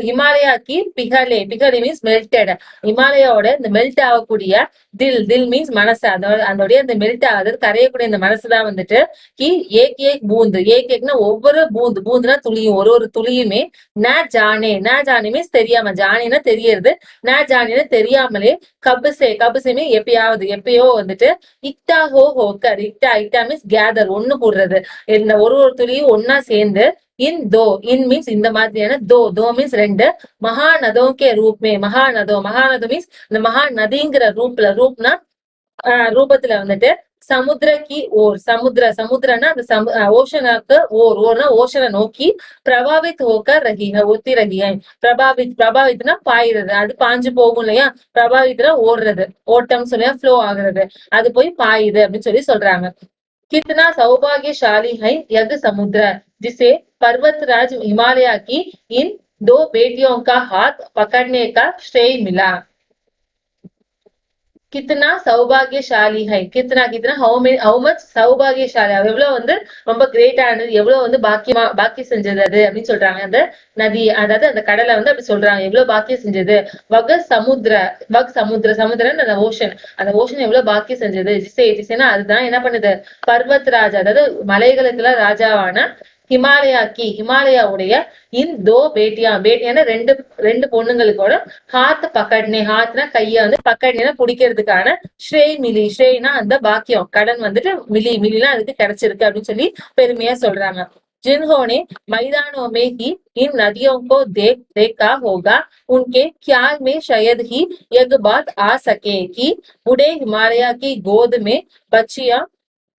ஹிமாலயாக்கி பிகலே, பிகலே means melted. ஹிமாலயாவோட இந்த melt ஆகக்கூடிய தில் மீன்ஸ் மனசு, அதோடைய அந்த மெல்ட் ஆகுது கரையக்கூடிய இந்த மனசுதான் வந்துட்டு கி ஏக் ஏக் பூந்து, ஏக் ஏக்னா ஒவ்வொரு பூந்துனா துளியும், ஒரு துளியுமே ந ஜானே மீன்ஸ் தெரியாம, ஜானேனா தெரியறது, ந ஜானேனா தெரியாமலே கபுசே எப்பயோ வந்துட்டு இக்டா ஹோக்கர், இக்டா மீன்ஸ் கேதர் ஒண்ணு கூடுறது, இந்த ஒரு துளியும் ஒன்னா சேர்ந்து இன் மீன்ஸ் இந்த மாதிரியான தோ மீன்ஸ் ரெண்டு மகாநதோக்கே ரூப்மே, மகாநதோ மீன்ஸ் இந்த மகா நதிங்கிற ரூப்னா ரூபத்துல வந்துட்டு சமுத்திரக்கு ஓர், சமுத்திரனா அந்த ஓஷனுக்கு ஓர்னா ஓஷனை நோக்கி பிரபாவித் ஹோக்கர் ஒத்தி ரகிஹை, பிரபாவித்னா பாயிறது, அது பாஞ்சு போகும் இல்லையா, பிரபாவித்னா ஓடுறது, ஓட்டம் சொல்லியா ஃப்ளோ ஆகுறது, அது போய் பாயுது அப்படின்னு சொல்லி சொல்றாங்க. कितना सौभाग्यशाली है यह समुद्र जिसे पर्वतराज हिमालय की इन दो बेटियों का हाथ पकड़ने का श्रेय मिला. கித்தனா சௌபாகியசாலி ஹை, கித்தனா ஹவு மச் சௌபாகியசாலி, எவ்வளவு வந்து ரொம்ப கிரேட்டானது, எவ்வளவு வந்து பாக்கியம் செஞ்சது அது அப்படின்னு சொல்றாங்க. அந்த நதி, அதாவது அந்த கடலை வந்து அப்படி சொல்றாங்க, எவ்வளவு பாக்கியம் செஞ்சது. சமுத்திரன் அந்த ஓஷன் எவ்வளவு பாக்கியம் செஞ்சது. ஜிசேனா அதுதான் என்ன பண்ணுது, பர்வத்ராஜ் அதாவது மலைகளுக்கெல்லாம் ராஜாவான ஹிமாலயாவுடைய தோ பேட்டியான ரெண்டு பொண்ணுங்களுக்கோட ஹாத்னா கைய வந்து பக்கட்னா பிடிக்கிறதுக்கான ஸ்ரேய்னா அந்த பாக்கியம், கடன் வந்துட்டு மிலிலாம் அதுக்கு கிடைச்சிருக்கு அப்படின்னு சொல்லி பெருமையா சொல்றாங்க. जिन्होंने मैदानों में ही इन नदियों को देखा होगा, उनके ख्याल में शायद ही यह बात आ सके कि बूढ़े हिमालय की गोद में बच्चियां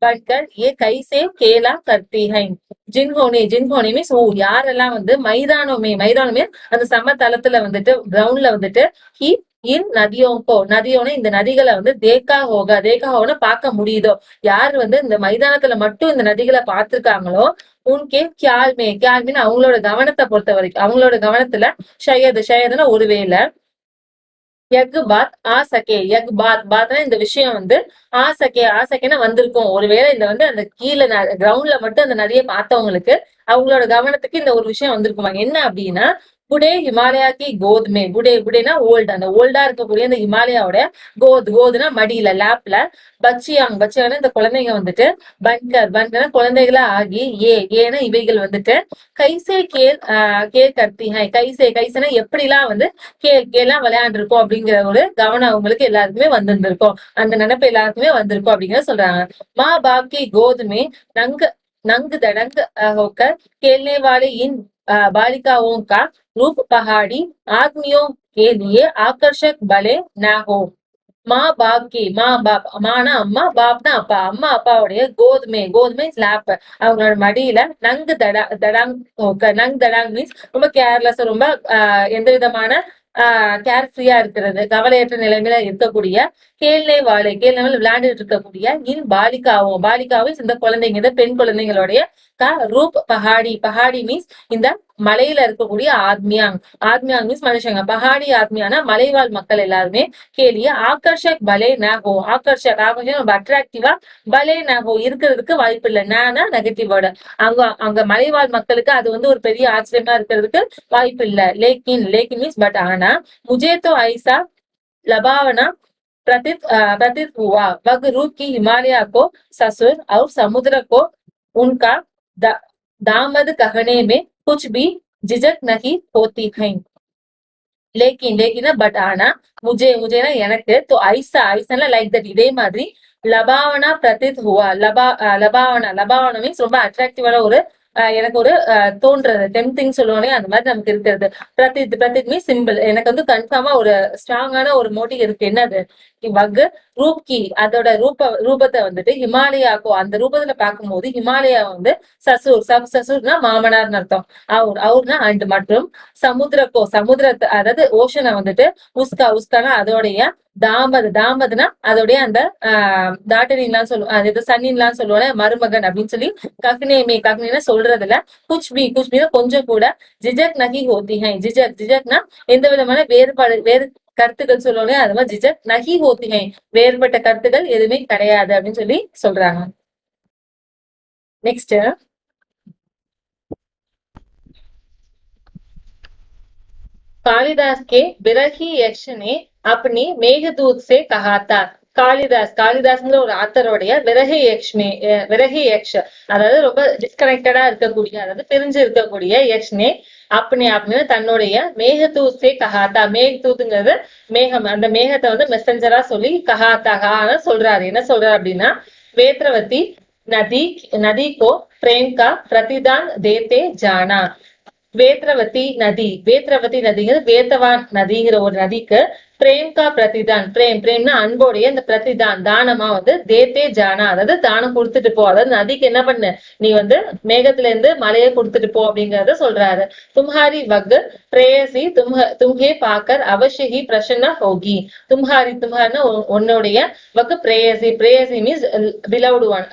बनकर ये कैसे खेला करती हैं. ஜின்ஹோனே மீன்ஸ் யாரெல்லாம் வந்து மைதானமே அந்த சமதளத்துல வந்துட்டு கிரவுண்ட்ல வந்துட்டு நதியோன இந்த நதிகளை வந்து தேக்காஹோனா பார்க்க முடியுதோ, யார் வந்து இந்த மைதானத்துல மட்டும் இந்த நதிகளை பார்த்திருக்காங்களோ, உன்கே கியால்மேன்னு அவங்களோட கவனத்தை பொறுத்த வரைக்கும், அவங்களோட கவனத்துல ஷயதுன்னா ஒருவேளை பாத்னா இந்த விஷயம் வந்து ஆசக்கேன்னா வந்திருக்கும், ஒருவேளை இந்த வந்து அந்த கீழே கிரவுண்ட்ல மட்டும் அந்த நதியை பார்த்தவங்களுக்கு அவங்களோட கவனத்துக்கு இந்த ஒரு விஷயம் வந்திருக்குமா. என்ன அப்படின்னா, புடே ஹிமாலயாக்கி கோதுமே, புடேனா ஓல்டு, அந்த ஓல்டா இருக்கக்கூடிய அந்த ஹிமாலயாவோட கோதுனா மடியில லேப்ல பச்சியாங்க இந்த குழந்தைங்க வந்துட்டு பன்கர் குழந்தைகளா ஆகி ஏன்னா இவைகள் வந்துட்டு கைசே கேல் கர்த்தி ஹை, கைசேனா எப்படிலாம் வந்து கேலாம் விளையாண்டு இருக்கோம் அப்படிங்கிற ஒரு கவனம் அவங்களுக்கு எல்லாருக்குமே வந்திருந்திருக்கும், அந்த நினைப்பு எல்லாருக்குமே வந்திருக்கும் அப்படிங்கிறத சொல்றாங்க. மா பாக்கி கோதுமே नंग दड़ंग होकर खेलने वाले इन बालिकाओं का रूप पहाड़ी आदमियों के लिए आकर्षक भले न हो. மானா அம்மா, பாப்னா அப்பா, அம்மா அப்பாவுடைய கோதுமை ஸ்லாப் அவங்களோட மடியில நங் மீன்ஸ் ரொம்ப கேர்லெஸ், ரொம்ப எந்த விதமான கேர்ஃப்ரீயா இருக்கிறது, கவலையற்ற நிலைமையில இருக்கக்கூடிய கேள்னை விளையாண்டுட்டு இருக்கக்கூடிய பாலிகாவும் இந்த குழந்தைங்க, இந்த பெண் குழந்தைங்களுடைய ரூப் பஹாடி மீன்ஸ் இந்த மலையில இருக்கக்கூடிய ஆத்மியாங் மீன்ஸ் மனுஷங்க, பஹாடி ஆத்மியானா மலைவாழ் மக்கள் எல்லாருமே கேலிய ஆகர்ஷக் பலே நாகோ, ஆகர்ஷக் ரொம்ப அட்ராக்டிவா, பலே நாகோ இருக்கிறதுக்கு வாய்ப்பு இல்லை, நானா நெகட்டிவ் வேர்டு, அங்க மலைவாழ் மக்களுக்கு அது வந்து ஒரு பெரிய ஆச்சரியமா இருக்கிறதுக்கு வாய்ப்பு இல்லை. லேக்கின் மீன்ஸ் பட் ஆனா मुझे तो ऐसा लबावना प्रतीत हुआ वह रूप की हिमालय को ससुर और समुद्र को उनका दामद कहने में कुछ भी झिझक नहीं होती है. लेकिन बट आना मुझे ना எனக்கு तो ऐसा लाइक दैट இதே மாதிரி லபாவனா பிரதித் ஹுவா, லபாவனா மீன்ஸ் ரொம்ப அட்ராக்டிவான ஒரு எனக்கு ஒரு தோன்றது டெம்டிங் சொல்லுவானே அந்த மாதிரி நமக்கு இருக்கிறது. பிரதித் மீன்ஸ் சிம்பிள், எனக்கு வந்து கன்ஃபார்மா ஒரு ஸ்ட்ராங்கான ஒரு மோட்டிவ் இருக்கு. என்னது வகு ரூப்கி, அதோட ரூபத்தை வந்துட்டு ஹிமாலயாக்கோ அந்த ரூபத்துல பார்க்கும்போது ஹிமாலயா வந்து சசுர்னா மாமனார்னு அர்த்தம், அவர்னா அண்ட் மற்றும் சமுத்திரத்தை அதாவது ஓஷனை வந்துட்டு உஸ்கானா அதோடைய தாமதுனா அதோடைய அந்த டாட்டரின்லாம் சொல்லுவோம், அது சன்னின்லாம் சொல்லுவோம் மருமகன் அப்படின்னு சொல்லி கக்னேனா சொல்றதுல குச்பினா கொஞ்சம் கூட ஜிஜக் நகி ஹோத்தி ஹை, ஜிஜக்னா எந்த விதமான வேறு கருத்துக்கள் சொல்லுவோம், அது மாதிரி ஜிஜக் நகி ஹோத்தி ஹை வேறுபட்ட கருத்துக்கள் எதுவுமே கிடையாது அப்படின்னு சொல்லி சொல்றாங்க. நெக்ஸ்ட் कालिदास के विरही यक्ष ने अपनी मेघदूत से कहा था. காளிதாஸ்ங்கிற ஒரு ஆத்தருடைய விரகி யக்ஷ், அதாவது ரொம்ப டிஸ்கனெக்டடா இருக்கக்கூடிய, அதாவது பிரிஞ்சு இருக்கக்கூடிய யக்ஷ்னே அப்படின்னு தன்னுடைய மேகதூத்தே கஹாத்தா, மேகதூத்துங்கிறது மேகம், அந்த மேகத்தை வந்து மெசஞ்சரா சொல்லி கஹாத்தா சொல்றாரு. என்ன சொல்றாரு அப்படின்னா, வேத்ரவதி நதி நதி கோ பிரேம் கா பிரதிதான் தேத்தே ஜானா. வேத்ரவதி நதிங்கிறது வேத்தவான் நதிங்கிற ஒரு நதிக்கு பிரேம்கா பிரதிதான், பிரேம்னா அன்போடைய அந்த பிரதிதான் தானமா வந்து தேத்தே ஜானா, அதாவது தானம் கொடுத்துட்டு போ, அதாவது நதிக்கு என்ன பண்ணு, நீ வந்து மேகத்துல இருந்து மலையை கொடுத்துட்டு போ அப்படிங்கறத சொல்றாரு. தும்ஹாரி வக் பிரேயசி தும்ஹே பாக்கர் அவசியி பிரசன்னா ஹோகி. தும்ஹாரின்னா உன்னுடைய வக் பிரேயசி மீன்ஸ் பிலவ்டு ஒன்,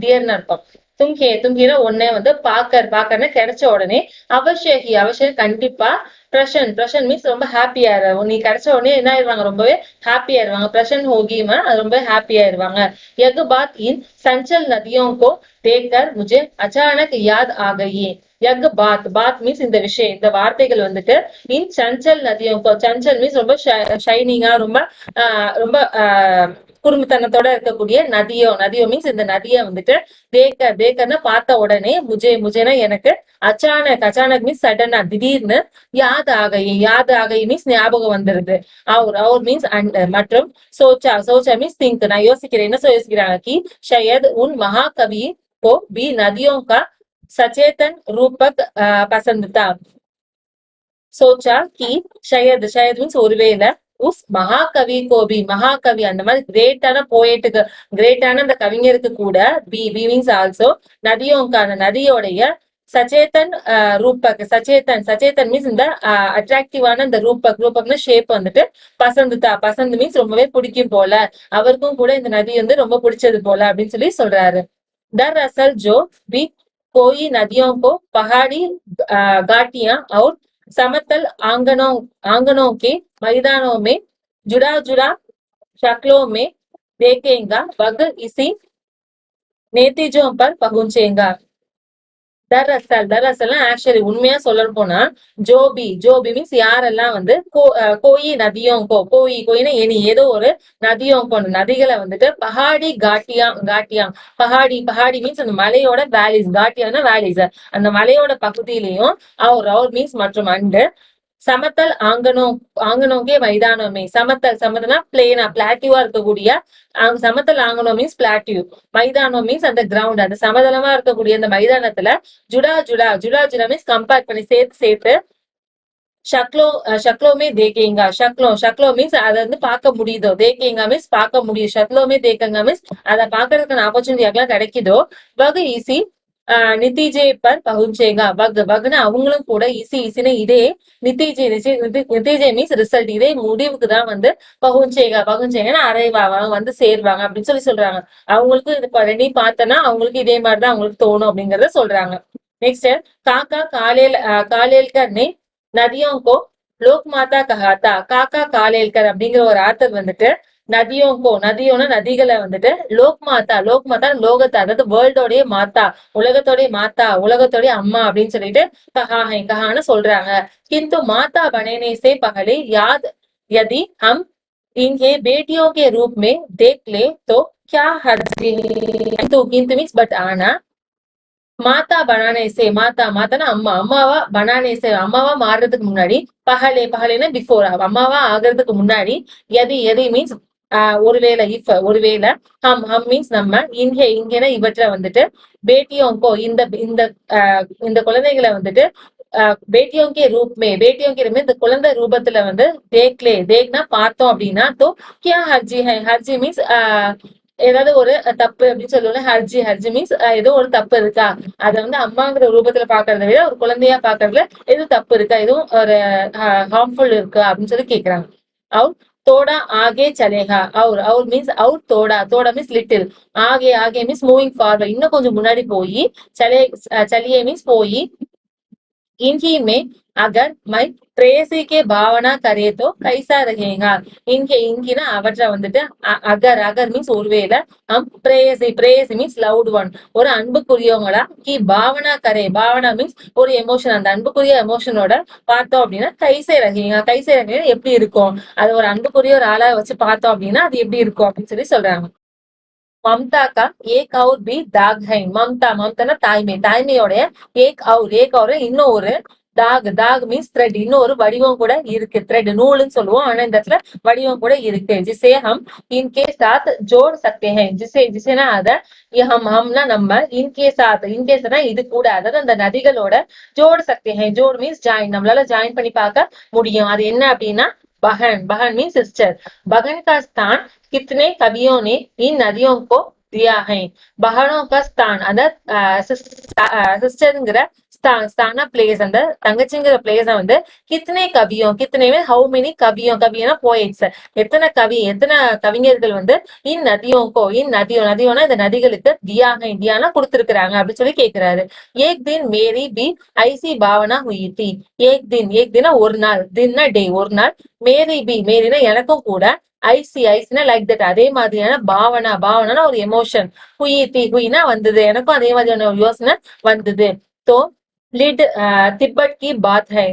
டியர்னு அர்த்தம். தும்ஹேனா ஒன்னே வந்து பாக்கர்னு கிடைச்ச உடனே அவசியம் கண்டிப்பா பிரசன் மீன்ஸ் ரொம்ப ஹாப்பி ஆயிடுவாங்க. நீ கிடைச்ச உடனே என்ன ஆயிடுவாங்க, ரொம்பவே ஹாப்பி ஆயிடுவாங்க. பிரசன் ஹோகிமா ரொம்ப ஹாப்பி ஆயிடுவாங்க. யக் பாத் இன் சஞ்சல் நதியோं को देखकर मुझे अचानक याद आ गई. யக் பாத் மீன்ஸ் இந்த விஷயம், இந்த வார்த்தைகள் வந்துட்டு இன் சஞ்சல் நதியோं को, சஞ்சல் மீன்ஸ் ரொம்ப ஷைனிங்கா, ரொம்ப ரொம்ப குறும்புத்தனத்தோட இருக்கக்கூடிய நதியோ மீன்ஸ் இந்த நதியை வந்துட்டு தேக்கர்னு பார்த்த உடனே முஜேனா எனக்கு அச்சானக் மீன்ஸ் சடனா திடீர்னு யாத் ஆகை மீன்ஸ் ஞாபகம் வந்துருது. அவர் மீன்ஸ் மற்றும் சோச்சா மீன்ஸ் திங்க், நான் யோசிக்கிறேன். என்ன யோசிக்கிறாங்க கி ஷயத் உன் மகாகவி को भी नदियों का सचेतन रूपक पसंद था. सोचा कि शायद மீன்ஸ் ஒருவேளை உஸ் மகாகவி கோபி, மகாகவி அந்த மாதிரி கிரேட்டான போயட்டுக்கு, கிரேட்டான அந்த கவிஞருக்கு கூட பி மீன்ஸ் ஆல்சோ நதியோங்கான நதியோடைய சச்சேதன் சச்சேதன் மீன்ஸ் இந்த அட்ராக்டிவான இந்த ரூபக்னு ஷேப் வந்துட்டு பசந்து மீன்ஸ் ரொம்பவே பிடிக்கும் போல, அவருக்கும் கூட இந்த நதி வந்து ரொம்ப பிடிச்சது போல அப்படின்னு சொல்லி சொல்றாரு. दरअसल जो भी कोई नदियों को पहाड़ी घाटियां और समतल आंगनों के मैदानों में जुड़ा शक्लों में देखेगा, वह इसी नतीजों पर पहुंचेगा. தரசல் ஆக்சுவலி உண்மையா சொல்ல போனா, ஜோபி மீன்ஸ் யாரெல்லாம் வந்து கோயி நதியும் கோயினா எனி ஏதோ ஒரு நதியும் நதிகளை வந்துட்டு பஹாடி காட்டியாங் பஹாடி மீன்ஸ் அந்த மலையோட வேலிஸ், காட்டியானா வேலிஸ், அந்த மலையோட பகுதியிலையும் அவர் மீன்ஸ் மற்றும் அண்டு சமத்தல் ஆங்கனோங்கே மைதானமே, சமத்தல்னா பிளேனா பிளாட்டிவா இருக்கக்கூடிய, சமத்தல் ஆங்கனோ மீன்ஸ் பிளாட்டிவ், மைதானம் மீன்ஸ் அந்த கிரவுண்ட், அந்த சமதளமா இருக்கக்கூடிய அந்த மைதானத்துல ஜுடா மீன்ஸ் கம்பேர் பண்ணி சேர்த்து ஷக்லோமே தேக்கேங்கா, ஷக்லோ மீன்ஸ் அதை வந்து பார்க்க முடியுதோ, தேக்கேங்கா மீன்ஸ் பார்க்க முடியும், ஷக்லோமே தேக்கங்க மீன்ஸ் அதை பார்க்கறதுக்கான ஆப்பர்ச்சுனிட்டி எல்லாம் கிடைக்குதோ, வகு ஈசி நித்திஜே பர் பகுஞ்சேங்கா, வக்னா அவங்களும் கூட இசின இதே நித்திஜே மீன்ஸ் ரிசல்ட், இதே முடிவுக்கு தான் வந்து பகுஞ்சேங்கன்னா அரைவாங்க வந்து சேர்வாங்க அப்படின்னு சொல்லி சொல்றாங்க. அவங்களுக்கு இது ரெண்டையும் பார்த்தனா அவங்களுக்கு இதே மாதிரிதான் அவங்களுக்கு தோணும் அப்படிங்கறத சொல்றாங்க. நெக்ஸ்ட் காக்கா காலேல்கர் நே நதியோं को லோக் மாதா கஹாத்தா. காக்கா காலேல்கர் அப்படிங்கிற ஒரு ஆத்தர் வந்துட்டு நதியோனா நதிகளை வந்துட்டு லோக் மாதா லோகத்தை, அதாவது வேர்ல்டோடைய மாத்தா, உலகத்தோடைய அம்மா அப்படின்னு சொல்லிட்டு கஹான்னு சொல்றாங்க. கிந்து மாதா பனேனே சே பகலே யாத் यदि हम इन्हें बेटियों के रूप में देख ले तो क्या हर्ज. किंतु मीन्स பட் ஆனா, மாதா பனானேசே மாதானா அம்மாவா மாறுறதுக்கு முன்னாடி, பகலேனா பிஃபோர், அம்மாவா ஆகிறதுக்கு முன்னாடி, எதி மீன்ஸ் ஒருவேளை ஹம் மீன்ஸ் நம்ம, இங்கேனா இவற்றை வந்துட்டு பேட்டியோங்கோ இந்த குழந்தைகளை வந்துட்டு பேட்டியோங்கே இந்த குழந்தை ரூபத்துல வந்து தேக்னா பார்த்தோம் அப்படின்னா, தோ கியா ஹர்ஜி மீன்ஸ் ஏதாவது ஒரு தப்பு அப்படின்னு சொல்லுவோம். ஹர்ஜி மீன்ஸ் ஏதோ ஒரு தப்பு இருக்கா, அதை வந்து அம்மாங்கிற ரூபத்துல பாக்குறத விட ஒரு குழந்தையா பாக்குறதுல எதுவும் தப்பு இருக்கா, எதுவும் ஒரு ஹார்ம்ஃபுல் இருக்கா அப்படின்னு சொல்லி கேக்குறாங்க. அவர் தோடா ஆகே சலேகா, அவர் மீன்ஸ் அவர் தோடா மீன்ஸ் லிட்டில், ஆகே மீன்ஸ் மூவிங் ஃபார்வர்ட், இன்னும் கொஞ்சம் முன்னாடி போய் சலியே மீன்ஸ் போய், இன்ஹி மே அகர் மை प्रेयसी के भावना करे तो कैसा रहेगा இங்க இங்கினா அவற்றை வந்துட்டு அகர் அகர் மீன்ஸ் ஒருவேளை பிரேயசி பிரேயசி மீன்ஸ் லவுட் ஒன் ஒரு அன்புக்குரியவங்களா கி பாவனா கரே பாவனா மீன்ஸ் ஒரு எமோஷன் அந்த அன்புக்குரிய எமோஷனோட பார்த்தோம் அப்படின்னா கைசே ரகீங்க கைசே ரகீங்க எப்படி இருக்கும் அது ஒரு அன்புக்குரிய ஒரு ஆளா வச்சு பார்த்தோம் அப்படின்னா அது எப்படி இருக்கும் அப்படின்னு சொல்லி சொல்றாங்க ममता का एक और भी दाग है ममता ममता தாய்மை தாய்மையோடைய ஏக் और இன்னும் ஒரு தாக் தாக் மீன்ஸ் த்ரெட் இன்னொரு வடிவம் கூட இருக்கு த்ரெட் நூலுன்னு சொல்லுவோம் ஆனா இந்த இடத்துல வடிவம் கூட இருக்கு ஜிசே ஹம் இன்கே சாத் ஜோட் சக்தே ஹை ஜிசேனா அத ஹம்னா நம்ம இன்கே சாத்னா இது கூட அதாவது அந்த நதிகளோட ஜோட் சக்தே ஹை ஜோட் மீன்ஸ் ஜாயின் நம்மளால ஜாயின் பண்ணி பார்க்க முடியும் அது என்ன அப்படின்னா बहन बहन मीन सिस्टर बहन का स्थान कितने कवियों ने इन नदियों को दिया है बहनों का स्थान அந்த சிஸ்டர்ங்கிற ஸ்தான பிளேஸ் அந்த தங்கச்சிங்கிற பிளேஸ வந்து கித்தனை கவியும் கித்தனைவே ஹவு மெனி கவியனா போயிட்ஸ் எத்தனை கவிஞர்கள் வந்து நதியோனா இந்த நதிகளுக்கு தியானா கொடுத்திருக்கிறாங்க அப்படின்னு சொல்லி கேக்குறாரு ஏக் தின் மேரி பி ஐசி பாவனா ஹுயி தி ஏக் தினா ஒரு நாள் தின்னா டே ஒரு நாள் மேரினா எனக்கும் கூட ஐசினா லைக் தட் அதே மாதிரியான பாவனா ஒரு எமோஷன் ஹுயினா வந்தது எனக்கும் அதே மாதிரியான ஒரு யோசனை வந்தது தோ லிட் திப்பட் கி பாத் ஹை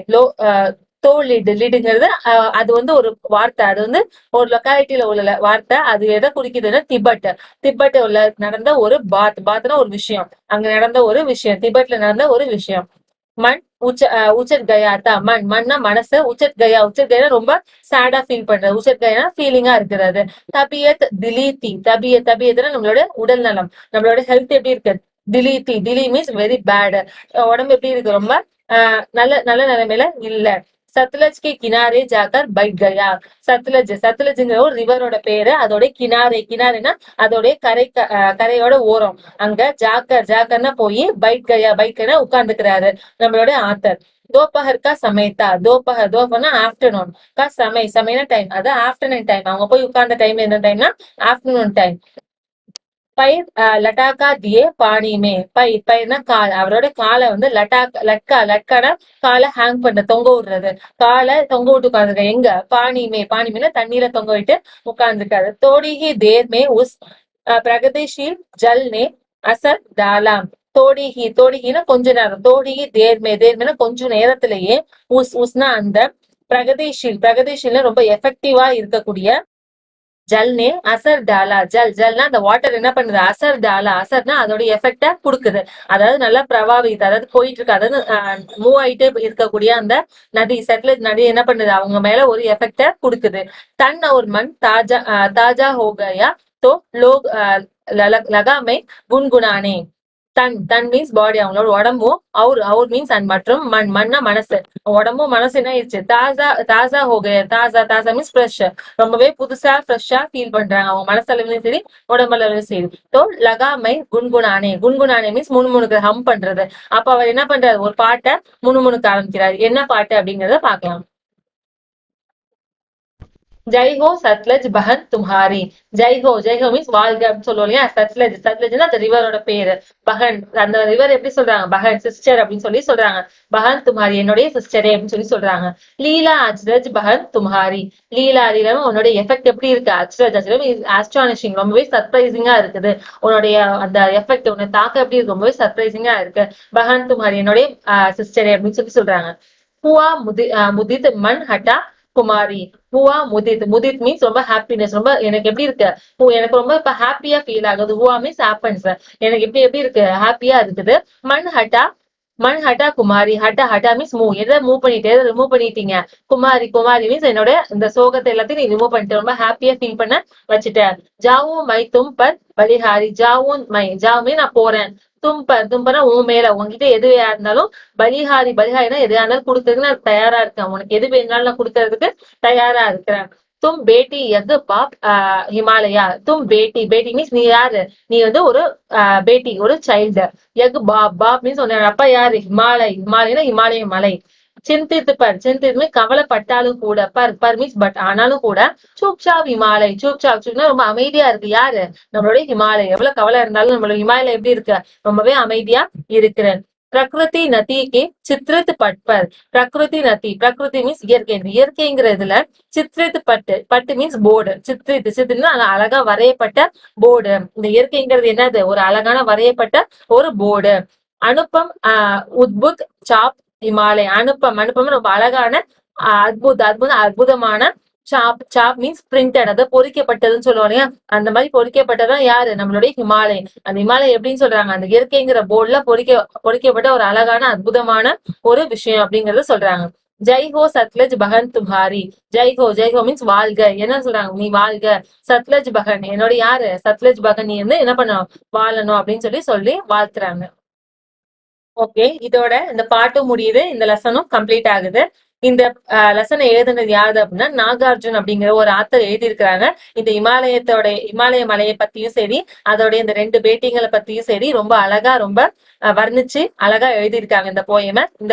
தோ லிடுங்கிறது அது வந்து ஒரு வார்த்தை அது வந்து ஒரு லொக்காலிட்டியில உள்ள வார்த்தை அது எதை குறிக்குதுன்னா திபெட் உள்ள நடந்த ஒரு பாத்னா ஒரு விஷயம் அங்க நடந்த ஒரு விஷயம் திபெட்ல நடந்த ஒரு விஷயம் மண் உச்சத் கயாத்தா மண்ணா மனசு உச்சத் கயா ரொம்ப சேடா ஃபீல் பண்றது உச்சத் கயா ஃபீலிங்கா இருக்கிறது தபியத் தபியத்னா நம்மளோட உடல் நலம் நம்மளோட ஹெல்த் எப்படி இருக்கு திலி மீன்ஸ் வெரி பேட் உடம்பு எப்படி இருக்கு ரொம்ப நல்ல நிலைமையில இல்ல சத்லஜ் கே கினாரே ஜாக்கர் பைட் கயா சத்லஜ்ங்கிற ஒரு ரிவரோட பேரு அதோட கினாரேனா அதோட கரையோட ஓரம் அங்க ஜாக்கர்னா போய் பைட் கயா உட்கார்ந்துக்கிறாரு நம்மளோட ஆத்தர் தோபஹர் கா சமயத்தா தோபஹர்னா ஆஃப்டர்நூன் கா சமயனா டைம் அது ஆஃப்டர்நூன் டைம் அவங்க போய் உட்கார்ந்த டைம் என்ன டைம்னா ஆஃப்டர்நூன் டைம் பயிர் லட்டாக்கா தியே பாணியுமே பயிர்னா கால் அவரோட காலை வந்து லட்கானா காலை ஹேங் பண்ண தொங்க விடுறது காலை தொங்க விட்டு உட்கார்ந்துருக்க எங்க பாணியுமே தண்ணீர தொங்க விட்டு உட்கார்ந்துருக்காரு தோடிகி தேர்மே உஸ் பிரகதிஷீல் ஜல் நே அசர் டாலாம் தோடிகினா கொஞ்ச நேரம் தோடிகி தேர்மேனா கொஞ்ச நேரத்திலேயே உஸ்னா அந்த பிரகதிஷீல் ரொம்ப எஃபெக்டிவா இருக்கக்கூடிய ஜல்னே அசர் டாலா ஜல்னா அந்த வாட்டர் என்ன பண்ணுது அசர்னா அதோட எஃபெக்ட கொடுக்குது அதாவது நல்லா பிரவாகித்து அதாவது போயிட்டு இருக்கு அதாவது மூவ் ஆயிட்டே இருக்கக்கூடிய அந்த நதி சட்லஜ் நதி என்ன பண்ணுது அவங்க மேல ஒரு எஃபெக்ட கொடுக்குது தன் ஒரு மண் தாஜா ஹோகயா தோ லோக் லகாமே குன்குனானே தன் மீன்ஸ் பாடி அவங்களோட உடம்பும் அவர் மீன்ஸ் அண்ட் மற்றும் மண்ணா மனசு உடம்பும் மனசு என்ன ஆயிடுச்சு தாசா ஹோகய தாசா மீன்ஸ் ஃப்ரெஷ் ரொம்பவே புதுசா ஃப்ரெஷ்ஷா ஃபீல் பண்றாங்க அவங்க மனசளவுலயும் சரி உடம்பளவுலயும் சரி தோ லகாமை குன்குனானே மீன்ஸ் முணுமுணுக்கு ஹம் பண்றது அப்ப அவர் என்ன பண்றாரு ஒரு பாட்டை முணுமுணுக்க ஆரம்பிக்கிறாரு என்ன பாட்டு அப்படிங்கறத பாக்கலாம் ஜெய் ஹோ சத்லஜ் பஹன் தும்ஹாரி ஜெய் ஹோ மீன்ஸ் வாழ்க அப்படின்னு சொல்லுவோம் இல்லையா சத்லஜ்னா அந்த ரிவரோட பேரு பஹன் அந்த ரிவர் எப்படி சொல்றாங்க பஹன் சிஸ்டர் அப்படின்னு சொல்லி சொல்றாங்க பஹன் தும்ஹாரி என்னுடைய சிஸ்டரே அப்படின்னு சொல்லி சொல்றாங்க லீலா அஜ்ரஜ் பஹன் தும்ஹாரி லீலா உன்னுடைய எஃபெக்ட் எப்படி இருக்கு அஜ்ரஜ் ஆஸ்ட்ரானிஷிங் ரொம்பவே சர்ப்ரைசிங்கா இருக்குது உன்னுடைய அந்த எஃபெக்ட் உன்னை தாக்க எப்படி இருக்கு ரொம்பவே சர்ப்ரைசிங்கா இருக்கு பஹன் தும்ஹாரி என்னுடைய சிஸ்டரே அப்படின்னு சொல்லி சொல்றாங்க ஹுவா முதித் மன் ஹட்டா குமாரி ஹுவா முதித் மீன்ஸ் ரொம்ப ஹாப்பினஸ் ரொம்ப எனக்கு எப்படி இருக்கு எனக்கு ரொம்ப இப்ப ஹாப்பியா ஃபீல் ஆகுது ஹுவா மீன்ஸ் ஹாப்பன்ஸ் எனக்கு எப்படி இருக்கு ஹாப்பியா இருக்குது மண் ஹட்டா குமாரி ஹட்டா மீன்ஸ் எதை மூவ் பண்ணிட்டீங்க குமாரி மீன்ஸ் என்னோட இந்த சோகத்தை எல்லாத்தையும் நீ ரிமூவ் பண்ணிட்டு ரொம்ப ஹாப்பியா ஃபீல் பண்ண வச்சுட்டேன் ஜாவும் மை தும் பர் பலிஹாரி ஜாவுமே நான் போறேன் தும்பனா உன் மேல உங்ககிட்ட எதுவையா இருந்தாலும் பலிஹாரினா எதுவா இருந்தாலும் கொடுக்கறதுக்கு நான் தயாரா இருக்கேன் உனக்கு எது வேணாலும் நான் கொடுக்கறதுக்கு தயாரா இருக்கிறேன் தும் பேட்டி எது பாப் ஹிமாலயா தும் பேட்டி மீன்ஸ் நீ யாரு நீ வந்து ஒரு பேட்டி ஒரு சைல்டு எக் பாப் மீன்ஸ் உன்னோட அப்பா யாரு ஹிமாலயனா இமாலய மலை சிந்தித்து கவலைப்பட்டாலும் கூட பர் மீன்ஸ் பட் ஆனாலும் கூட சூப்சாப் சூப்னா ரொம்ப அமைதியா இருக்கு யாரு நம்மளுடைய ஹிமாலயம் எவ்வளவு கவலை இருந்தாலும் நம்மளோட ஹிமாலயம் எப்படி இருக்கு ரொம்பவே அமைதியா இருக்கிறேன் பிரகிருதி நதி கே சித்ரித் பட் பர். பிரகிருதி நதி, பிரகிருதி மீன்ஸ் இயற்கை, இந்த இயற்கைங்கிறதுல சித்ரித் பட்டு, பட்டு மீன்ஸ் போர்டு, சித்ரித், சித்ரித்னா அழகா வரையப்பட்ட போர்டு. இந்த இயற்கைங்கிறது என்னது, ஒரு அழகான வரையப்பட்ட ஒரு போர்டு. அனுப்பம் உத்புத் சாப் இமாலய். அனுப்பம், அனுப்பம் ரொம்ப அழகான அற்புதமான சாப். சாப் மீன்ஸ் பிரிண்டட், அது பொறிக்கப்பட்டதுன்னு சொல்லுவோம் இல்லையா, அந்த மாதிரி பொறிக்கப்பட்டதான் யாரு, நம்மளுடைய ஹிமாலயன். அந்த ஹிமாலயம் எப்படின்னு சொல்றாங்க, அந்த இயற்கைங்கிற போர்டுல பொறிக்கப்பட்ட ஒரு அழகான அற்புதமான ஒரு விஷயம் அப்படிங்கறத சொல்றாங்க. ஜெய் ஹோ சத்லஜ் பகன் தும்ஹாரி. ஜெய் ஹோ, ஜெய் ஹோ மீன்ஸ் வாழ்க, என்ன சொல்றாங்க, நீ வாழ்க. சத்லஜ் பகன், என்னோட யாரு, சத்லஜ் பகன், நீ வந்து என்ன பண்ணணும், வாழணும் அப்படின்னு சொல்லி வாழ்த்துறாங்க. ஓகே, இதோட இந்த பாட்டும் முடியுது, இந்த லெசனும் கம்ப்ளீட் ஆகுது. இந்த லெசனை எழுதுனது யாரு அப்படின்னா நாகார்ஜுன் அப்படிங்கிற ஒரு ஆத்தர் எழுதியிருக்கிறாங்க. இந்த இமாலய மலையை பத்தியும் சரி, அதோட இந்த 2 பேட்டிங்களை பத்தியும் சரி ரொம்ப அழகா, ரொம்ப வர்ணிச்சு அழகா எழுதியிருக்காங்க இந்த போயம. இந்த